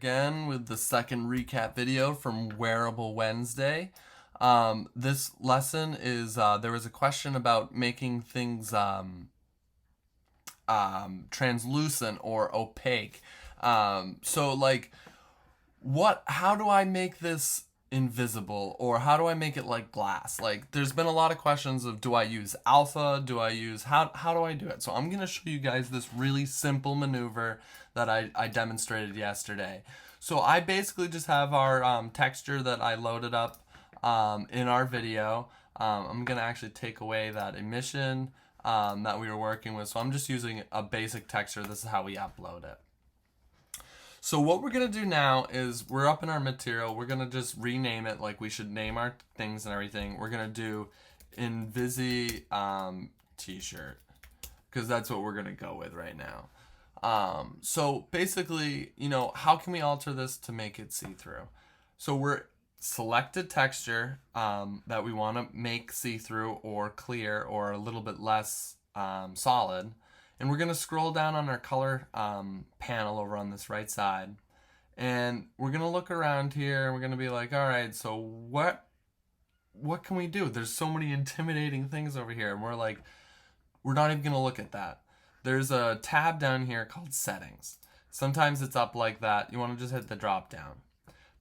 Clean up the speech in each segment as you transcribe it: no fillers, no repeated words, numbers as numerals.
again with the second recap video from Wearable Wednesday. This lesson is, there was a question about making things translucent or opaque. How do I make this invisible, or how do I make it like glass? Like, there's been a lot of questions of, do I use alpha? How do I do it? So I'm going to show you guys this really simple maneuver that I demonstrated yesterday. So I basically just have our texture that I loaded up in our video. I'm going to actually take away that emission that we were working with. So I'm just using a basic texture. This is how we upload it. So what we're going to do now is we're up in our material. We're going to just rename it like we should name our things and everything. We're going to do Invisi t-shirt because that's what we're going to go with right now. So basically, how can we alter this to make it see-through? So we're selected texture that we want to make see-through or clear or a little bit less solid. And we're going to scroll down on our color panel over on this right side. And we're going to look around here and we're going to be like, all right, so what can we do? There's so many intimidating things over here. And we're like, we're not even going to look at that. There's a tab down here called settings. Sometimes it's up like that. You want to just hit the drop down.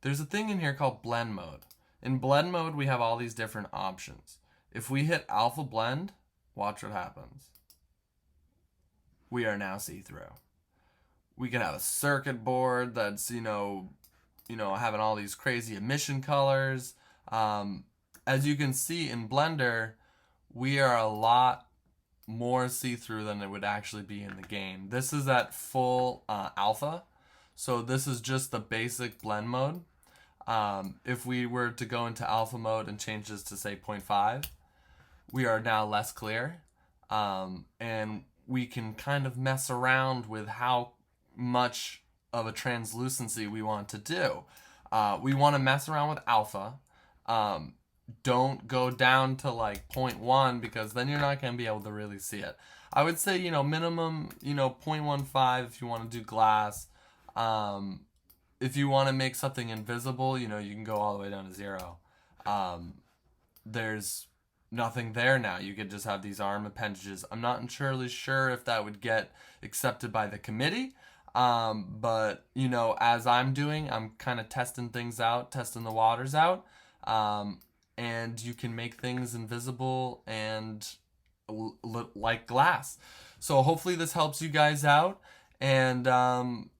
There's a thing in here called blend mode. In blend mode, we have all these different options. If we hit alpha blend, watch what happens. We are now see-through. We can have a circuit board that's, having all these crazy emission colors. As you can see in Blender, we are a lot more see-through than it would actually be in the game. This is at full alpha. So this is just the basic blend mode. If we were to go into alpha mode and change this to say 0.5, we are now less clear. And we can kind of mess around with how much of a translucency we want to do. We want to mess around with alpha. Don't go down to like 0.1 because then you're not going to be able to really see it. I would say, minimum, 0.15 if you want to do glass. If you want to make something invisible, you can go all the way down to 0. There's nothing there now. You could just have these arm appendages. I'm not entirely sure if that would get accepted by the committee. But, as I'm doing, I'm kind of testing things out, testing the waters out. And you can make things invisible and like glass. So hopefully this helps you guys out. And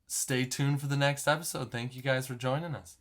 stay tuned for the next episode. Thank you guys for joining us.